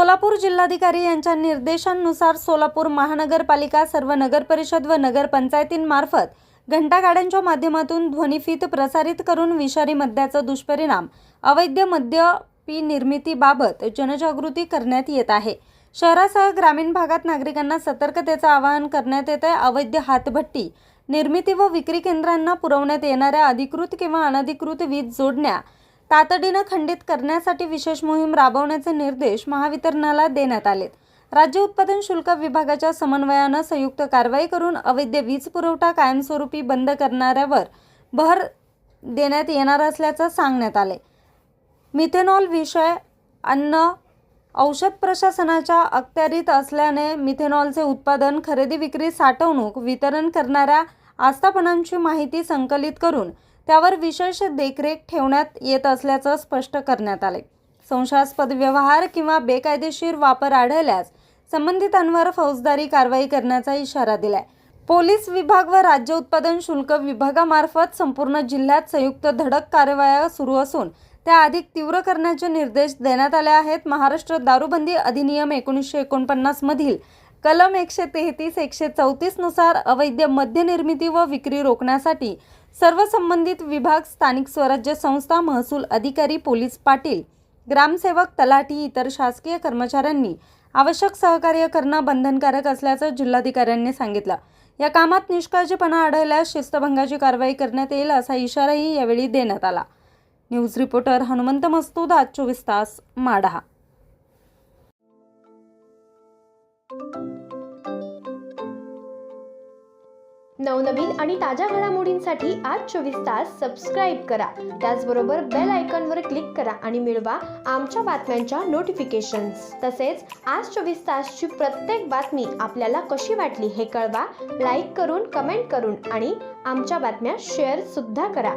सोलापूर जिल्हाधिकारी यांच्या निर्देशांनुसार सोलापूर महानगरपालिका सर्व नगरपरिषद व नगरपंचायतींमार्फत घंटागाड्यांच्या माध्यमातून ध्वनिफीत प्रसारित करून विषारी मद्याचा दुष्परिणाम अवैध मद्यपी निर्मितीबाबत जनजागृती करण्यात येत आहे। शहरासह ग्रामीण भागात नागरिकांना सतर्कतेचे आवाहन करण्यात येत आहे। अवैध हातभट्टी निर्मिती व विक्री केंद्रांना पुरवण्यात येणाऱ्या अधिकृत किंवा अनधिकृत वीज जोडण्या तातडीने खंडित करण्यासाठी विशेष मोहीम राबवण्याचे निर्देश महावितरणला देण्यात आले। राज्य उत्पादन शुल्क विभागाच्या समन्वयाने संयुक्त कारवाई करून अवैध वीज पुरवठा कायमस्वरूपी बंद करणाऱ्यावर भर देण्यात येणार असल्याचे सांगण्यात आले। मिथेनॉल विषय अन्न औषध प्रशासनाच्या अखत्यारीत असल्याने मिथेनॉलचे उत्पादन, खरेदी, विक्री, साठवणूक, वितरण करणाऱ्या आस्थापनांची माहिती संकलित करून त्यावर विशेष देखरेख ठेवण्यात येत असल्याचे स्पष्ट करण्यात आले। संशयास्पद व्यवहार किंवा बेकायदेशीर वापर आढळल्यास संबंधितांवर फौजदारी कारवाई करण्याचा इशारा दिलाय। पोलीस विभाग व राज्य उत्पादन शुल्क विभागामार्फत संपूर्ण जिल्ह्यात संयुक्त धडक कारवाया सुरू असून त्या अधिक तीव्र करण्याचे निर्देश देण्यात आले आहेत। महाराष्ट्र दारूबंदी अधिनियम 1949 मधील कलम 133, 134 नुसार अवैध मद्य निर्मिती व विक्री रोखण्यासाठी सर्व संबंधित विभाग, स्थानिक स्वराज्य संस्था, महसूल अधिकारी, पोलीस पाटील, ग्रामसेवक, तलाठी, इतर शासकीय कर्मचाऱ्यांनी आवश्यक सहकार्य करणं बंधनकारक असल्याचं जिल्हाधिकाऱ्यांनी सांगितलं। या कामात निष्काळजीपणा आढळल्यास शिस्तभंगाची कारवाई करण्यात येईल असा इशाराही यावेळी देण्यात आला। न्यूज रिपोर्टर हनुमंत मस्तूद, आज 24 तास, माढा। नवनवीन आणि ताज्या घडामोडींसाठी आज 24 तास सबस्क्राईब करा। त्याचबरोबर बेल आयकॉनवर क्लिक करा आणि मिळवा आमच्या बातम्यांच्या नोटिफिकेशन्स। तसेच आज 24 तासची प्रत्येक बातमी आपल्याला कशी वाटली हे कळवा। लाईक करून, कमेंट करून आणि आमच्या बातम्या शेअर सुद्धा करा।